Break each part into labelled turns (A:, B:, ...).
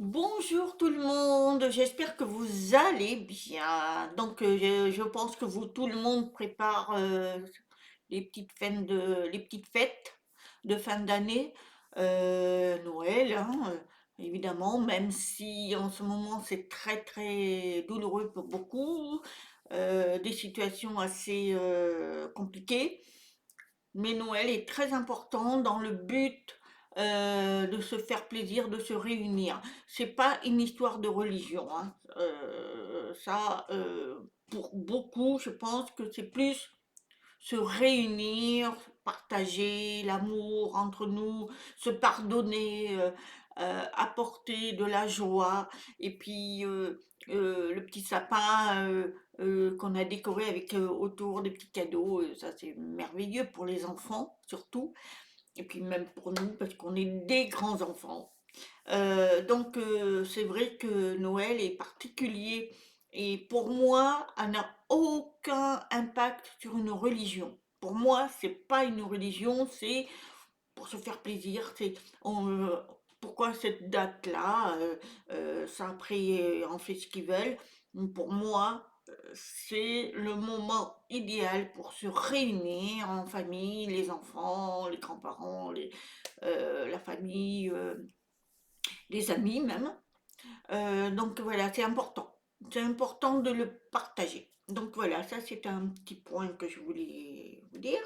A: Bonjour tout le monde, j'espère que vous allez bien. Je pense que tout le monde prépare les petites fêtes de fin d'année, Noël, hein, évidemment, même si en ce moment c'est très très douloureux pour beaucoup, des situations assez compliquées. Mais Noël est très important dans le but de se faire plaisir, de se réunir. C'est pas une histoire de religion, hein. Pour beaucoup, je pense que c'est plus se réunir, partager l'amour entre nous, se pardonner, apporter de la joie. Et puis le petit sapin qu'on a décoré avec autour des petits cadeaux, ça c'est merveilleux pour les enfants surtout, et puis même pour nous parce qu'on est des grands enfants. C'est vrai que Noël est particulier et pour moi, elle n'a aucun impact sur une religion. Pour moi, c'est pas une religion, c'est pour se faire plaisir. Pourquoi cette date-là? Ça après, on fait ce qu'ils veulent. Pour moi, c'est le moment idéal pour se réunir en famille, les enfants, les grands-parents, la famille, les amis même. Donc voilà, c'est important. C'est important de le partager. Donc voilà, ça c'est un petit point que je voulais vous dire.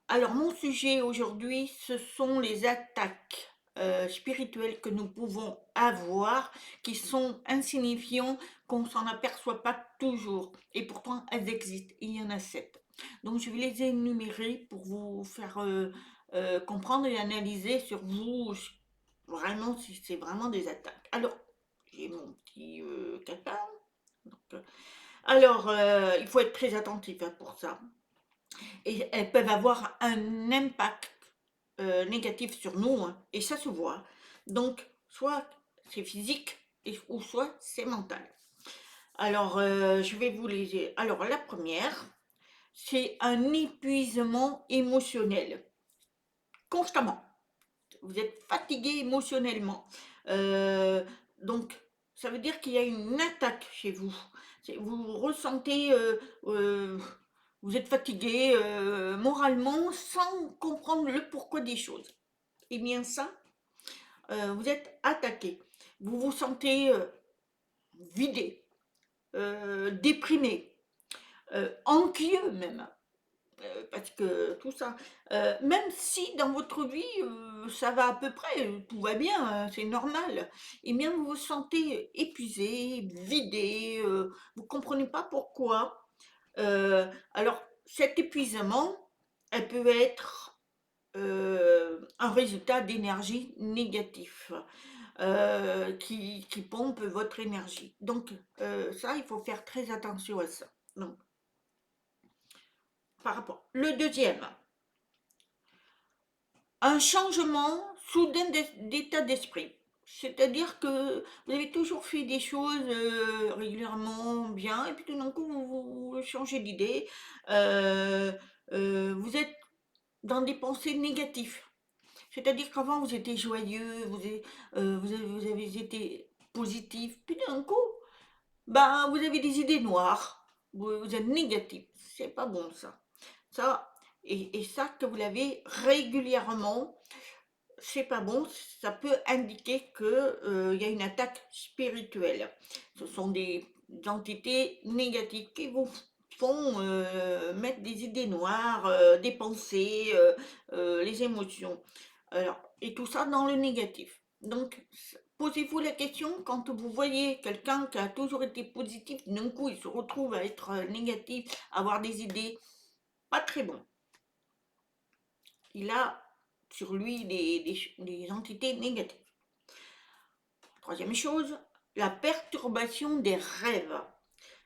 A: Alors mon sujet aujourd'hui, ce sont les attaques spirituelles que nous pouvons avoir, qui sont insignifiants, qu'on s'en aperçoit pas toujours. Et pourtant, elles existent. Il y en a 7. Donc je vais les énumérer pour vous faire comprendre et analyser sur vous vraiment si c'est vraiment des attaques. Alors, j'ai mon petit calepin. Donc, il faut être très attentif hein, pour ça. Et elles peuvent avoir un impact négatif sur nous, hein, et ça se voit. Donc, soit c'est physique, ou soit c'est mental. Je vais vous les... Alors, la première, c'est un épuisement émotionnel, constamment. Vous êtes fatigué émotionnellement. Euh, donc, ça veut dire qu'il y a une attaque chez vous. Vous ressentez, vous êtes fatigué moralement sans comprendre le pourquoi des choses. Eh bien ça, vous êtes attaqué. Vous vous sentez vidé, déprimé, anxieux même. Parce que tout ça, même si dans votre vie, ça va à peu près, tout va bien, c'est normal, et bien vous vous sentez épuisé, vidé, vous comprenez pas pourquoi. Alors cet épuisement, elle peut être, un résultat d'énergie négatif, qui pompe votre énergie. Donc ça, il faut faire très attention à ça. Donc par rapport le deuxième. Un changement soudain d'état d'esprit. C'est-à-dire que vous avez toujours fait des choses régulièrement bien, et puis tout d'un coup, vous changez d'idée. Euh, vous êtes dans des pensées négatives. C'est-à-dire qu'avant, vous étiez joyeux, vous avez été positif, puis d'un coup, ben, vous avez des idées noires, vous êtes négatif. C'est pas bon ça. Ça, et ça, que vous l'avez régulièrement, c'est pas bon, ça peut indiquer que, il y a une attaque spirituelle. Ce sont des entités négatives qui vous font, mettre des idées noires, des pensées, les émotions. Alors et tout ça dans le négatif. Donc posez-vous la question quand vous voyez quelqu'un qui a toujours été positif, d'un coup il se retrouve à être, négatif, à avoir des idées pas très bonnes. Il a sur lui des entités négatives. Troisième chose, la perturbation des rêves.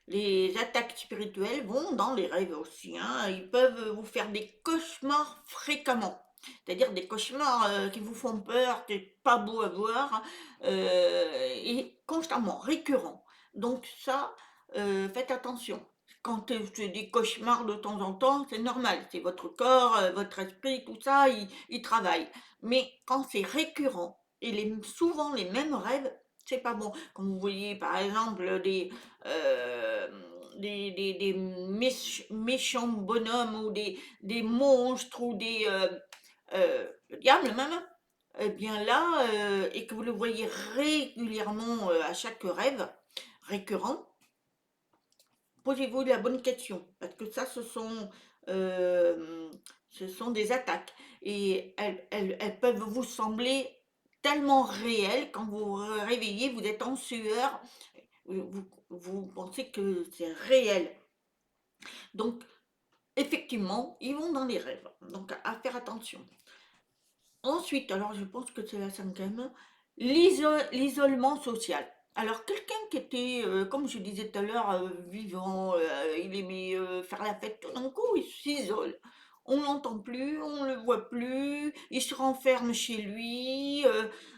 A: Les attaques spirituelles vont dans les rêves aussi, hein. Ils peuvent vous faire des cauchemars fréquemment. C'est-à-dire des cauchemars qui vous font peur, c'est pas beau à voir, et constamment, récurrents. Donc ça, faites attention. Quand c'est des cauchemars de temps en temps, c'est normal, c'est votre corps, votre esprit, tout ça, il travaille. Mais quand c'est récurrent et souvent les mêmes rêves, c'est pas bon. Quand vous voyez par exemple euh, des méchants bonhommes ou des monstres ou le diable même, eh bien là, et que vous le voyez régulièrement à chaque rêve récurrent, posez-vous la bonne question, parce que ça, euh, ce sont des attaques. Et elles peuvent vous sembler tellement réelles. Quand vous vous réveillez, vous êtes en sueur, vous pensez que c'est réel. Donc, effectivement, ils vont dans les rêves. Donc, à faire attention. Ensuite, alors je pense que c'est la cinquième, l'isolement social. Alors quelqu'un qui était, comme je disais tout à l'heure, vivant, il aimait faire la fête, tout d'un coup il s'isole. On l'entend plus, on le voit plus, il se renferme chez lui,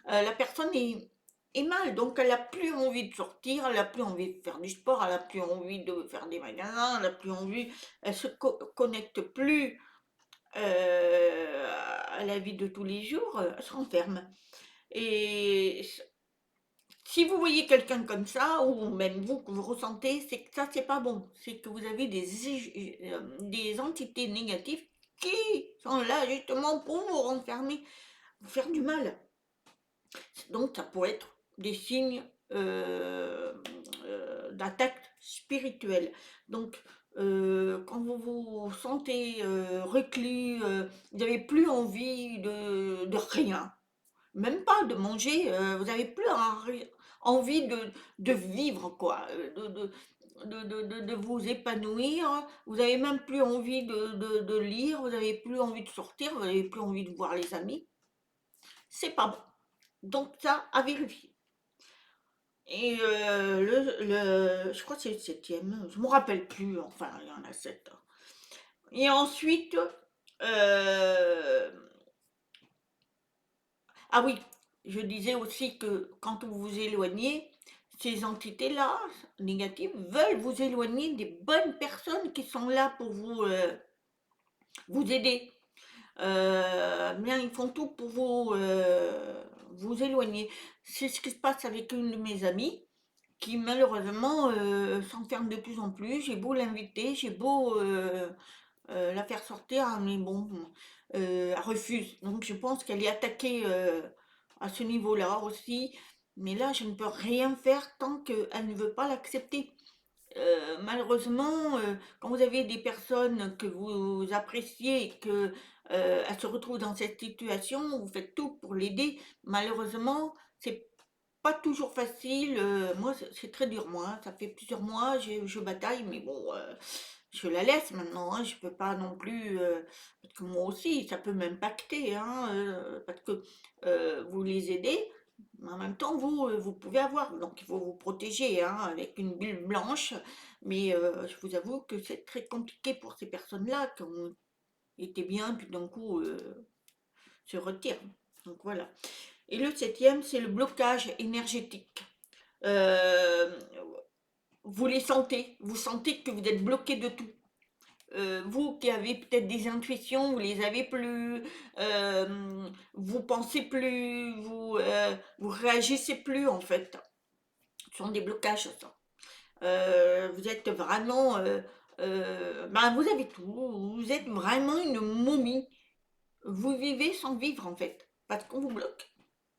A: la personne est mal, donc elle a plus envie de sortir, elle a plus envie de faire du sport, elle a plus envie de faire des magasins, elle a plus envie, elle se connecte plus à la vie de tous les jours, se renferme. Et si vous voyez quelqu'un comme ça, ou même vous que vous ressentez, c'est que ça, c'est pas bon. C'est que vous avez des entités négatives qui sont là justement pour vous renfermer, vous faire du mal. Donc, ça pourrait être des signes d'attaque spirituelle. Donc, quand vous vous sentez reclus, vous n'avez plus envie de rien, même pas de manger, vous n'avez plus envie de vivre, quoi, de vous épanouir, vous n'avez même plus envie de lire, vous n'avez plus envie de sortir, vous n'avez plus envie de voir les amis, c'est pas bon. Donc ça, à vérifier. Et je crois que c'est le septième, je me rappelle plus, enfin, il y en a sept. Et ensuite, euh, ah oui, je disais aussi que quand vous vous éloignez, ces entités-là, négatives, veulent vous éloigner des bonnes personnes qui sont là pour vous aider. Bien, ils font tout pour vous éloigner. C'est ce qui se passe avec une de mes amies qui malheureusement s'enferme de plus en plus. J'ai beau l'inviter, j'ai beau la faire sortir, mais bon, elle refuse. Donc je pense qu'elle est attaquée à ce niveau-là aussi. Mais là, je ne peux rien faire tant qu'elle ne veut pas l'accepter. Malheureusement, quand vous avez des personnes que vous appréciez et que elles se retrouvent dans cette situation, vous faites tout pour l'aider. Malheureusement, c'est pas toujours facile. Moi, c'est très dur, moi, hein. Ça fait plusieurs mois, je bataille, mais bon, je la laisse maintenant, hein. Je peux pas non plus, parce que moi aussi, ça peut m'impacter, hein, parce que vous les aidez, mais en même temps, vous pouvez avoir. Donc, il faut vous protéger, hein, avec une bulle blanche. Mais je vous avoue que c'est très compliqué pour ces personnes-là qui ont été bien, puis d'un coup, se retirent. Donc voilà. Et le septième, c'est le blocage énergétique. Euh, vous les sentez, vous sentez que vous êtes bloqué de tout. Vous qui avez peut-être des intuitions, vous les avez plus, vous pensez plus, vous réagissez plus en fait. Ce sont des blocages, ça. Vous êtes vraiment, ben, vous avez tout. Vous êtes vraiment une momie. Vous vivez sans vivre en fait, parce qu'on vous bloque.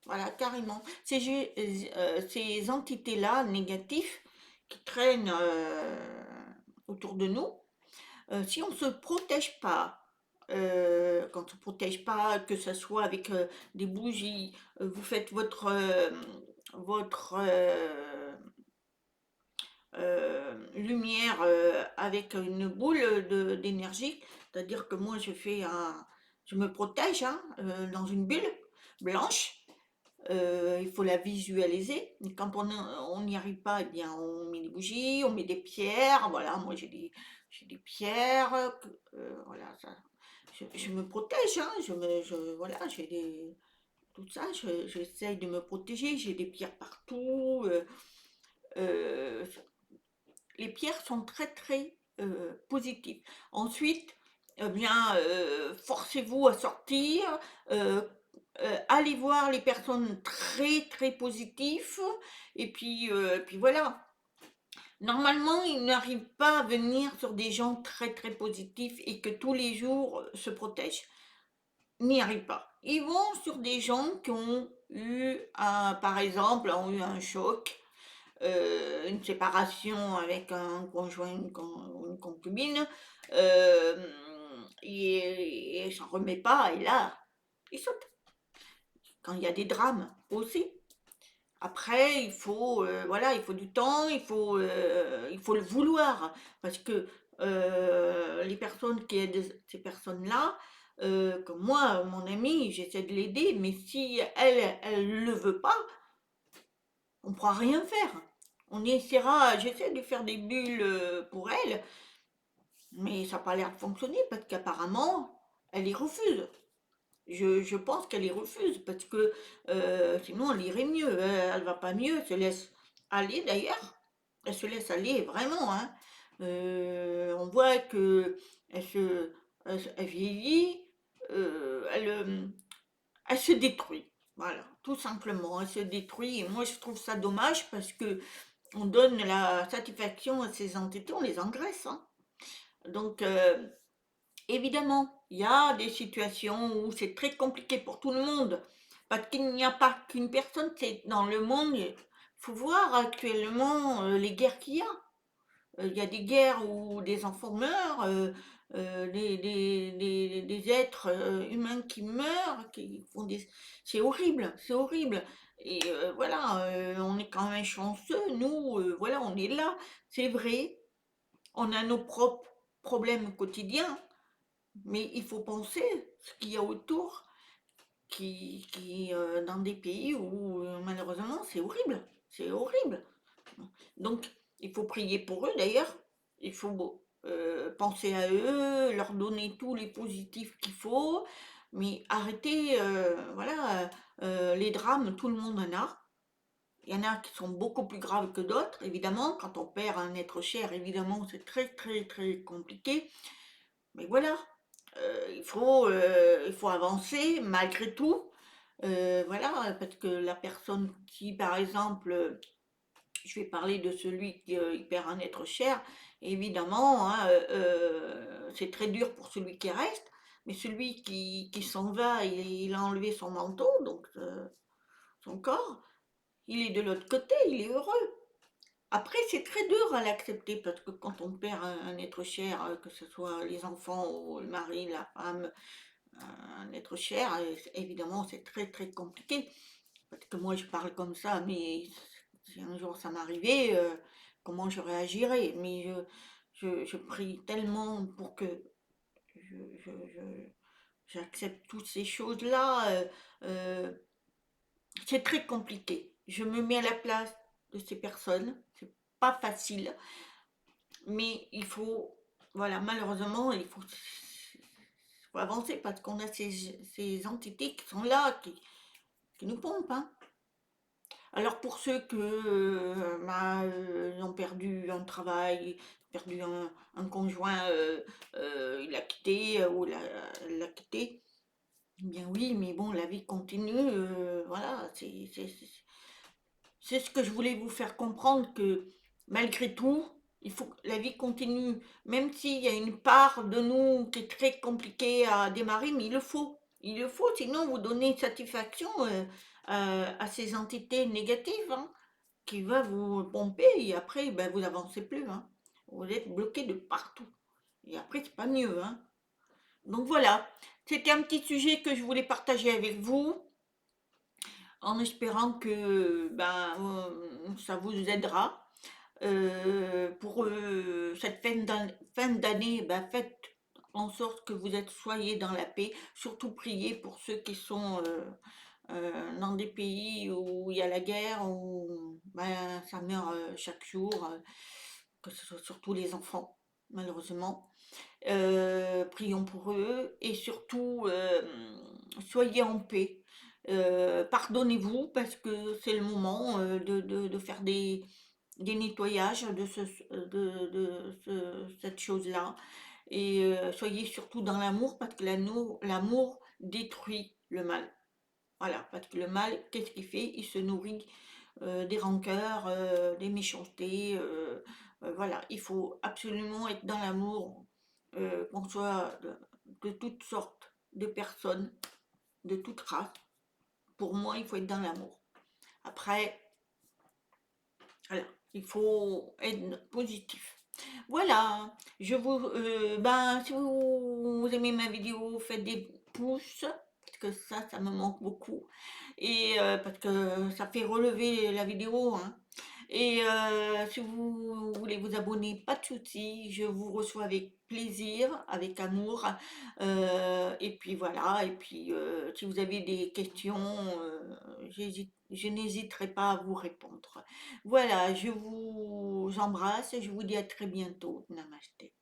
A: Voilà, carrément. Ces entités-là, négatives, qui traînent autour de nous, si on ne se protège pas, quand on ne se protège pas, que ce soit avec des bougies, vous faites votre lumière avec une boule d'énergie, c'est-à-dire que moi je me protège, hein, dans une bulle blanche. Il faut la visualiser. Et quand on n'y arrive pas, eh bien, on met des bougies, on met des pierres. Voilà, moi j'ai des pierres. Voilà, ça, je me protège, hein, voilà, tout ça, j'essaye de me protéger. J'ai des pierres partout. Euh, les pierres sont très très positives. Ensuite, eh bien, forcez-vous à sortir. euh, allez voir les personnes très, très positives et puis voilà. Normalement, ils n'arrivent pas à venir sur des gens très, très positifs et que tous les jours, se protègent. Ils n'y arrivent pas. Ils vont sur des gens qui ont eu un par exemple, ont eu un choc, une séparation avec un conjoint, une concubine, hem et s'en remet pas et là, ils sautent. Quand il y a des drames aussi. Après, voilà, il faut du temps, il faut le vouloir parce que, les personnes qui aident ces personnes-là, comme moi, mon amie, j'essaie de l'aider, mais si elle le veut pas, on pourra rien faire. On essaiera j'essaie de faire des bulles, pour elle, mais ça a pas l'air de fonctionner parce qu'apparemment, elle les refuse. Je pense qu'elle les refuse parce que, sinon elle irait mieux. Elle va pas mieux, elle se laisse aller d'ailleurs. Elle se laisse aller vraiment, hein. On voit qu'elle se elle vieillit, elle se détruit. Voilà, tout simplement, elle se détruit et moi je trouve ça dommage parce que on donne la satisfaction à ces entités, on les engraisse, hein. Donc évidemment, il y a des situations où c'est très compliqué pour tout le monde, parce qu'il n'y a pas qu'une personne, c'est dans le monde, il faut voir actuellement, les guerres qu'il y a. Il y a des guerres où des enfants meurent, des êtres, humains qui meurent, qui font des c'est horrible, c'est horrible et voilà, on est quand même chanceux, nous, voilà, on est là. C'est vrai, on a nos propres problèmes quotidiens, mais il faut penser ce qu'il y a autour dans des pays où, malheureusement, c'est horrible, c'est horrible. Donc il faut prier pour eux d'ailleurs, il faut, penser à eux, leur donner tous les positifs qu'il faut, mais arrêter, voilà, les drames, tout le monde en a. Il y en a qui sont beaucoup plus graves que d'autres, évidemment. Quand on perd un être cher, évidemment, c'est très, très, très compliqué. Mais voilà, il faut avancer malgré tout. Voilà, parce que la personne qui, par exemple, je vais parler de celui qui, il perd un être cher, évidemment, hein, c'est très dur pour celui qui reste, mais celui qui s'en va, il a enlevé son manteau, donc son corps, il est de l'autre côté, il est heureux. Après, c'est très dur à l'accepter parce que quand on perd un être cher, que ce soit les enfants ou le mari, la femme, un être cher, évidemment, c'est très très compliqué. Parce que moi, je parle comme ça, mais si un jour ça m'arrivait, comment je réagirais? Mais je prie tellement pour que j'accepte toutes ces choses-là. C'est très compliqué. Je me mets à la place de ces personnes. C'est pas facile. Mais il faut, voilà, malheureusement, faut avancer parce qu'on a ces entités qui sont là, qui nous pompent, hein. Alors pour ceux que, bah, ont perdu un travail, perdu un conjoint, il l'a quitté, ou elle l'a quitté, eh bien oui, mais bon, la vie continue, voilà, c'est ce que je voulais vous faire comprendre que malgré tout, il faut que la vie continue, même s'il y a une part de nous qui est très compliquée à démarrer, mais il le faut. Il le faut, sinon vous donnez satisfaction à ces entités négatives, hein, qui va vous pomper et après, ben, vous avancez plus, hein. Vous êtes bloqué de partout. Et après, c'est pas mieux, hein. Donc voilà, c'était un petit sujet que je voulais partager avec vous en espérant que ben, ça vous aidera. Pour cette fin d'année, ben, faites en sorte que vous êtes, soyez dans la paix. Surtout priez pour ceux qui sont dans des pays où il y a la guerre, où ben, ça meurt chaque jour, que ce soit surtout les enfants, malheureusement. Prions pour eux et surtout, soyez en paix. Pardonnez-vous parce que c'est le moment de faire des nettoyages de cette chose-là. Et soyez surtout dans l'amour parce que l'amour détruit le mal. Voilà, parce que le mal, qu'est-ce qu'il fait? Il se nourrit des rancœurs, des méchancetés, voilà. Il faut absolument être dans l'amour, qu'on soit de toutes sortes de personnes, de toute race. Pour moi, il faut être dans l'amour. Après, voilà, il faut être positif. Voilà, ben, si vous aimez ma vidéo, faites des pouces, parce que ça me manque beaucoup. Et parce que ça fait relever la vidéo, hein. Et si vous voulez vous abonner, pas de souci, je vous reçois avec plaisir, avec amour. Et puis voilà, et puis si vous avez des questions, je n'hésiterai pas à vous répondre. Voilà, je vous embrasse et je vous dis à très bientôt. Namasté.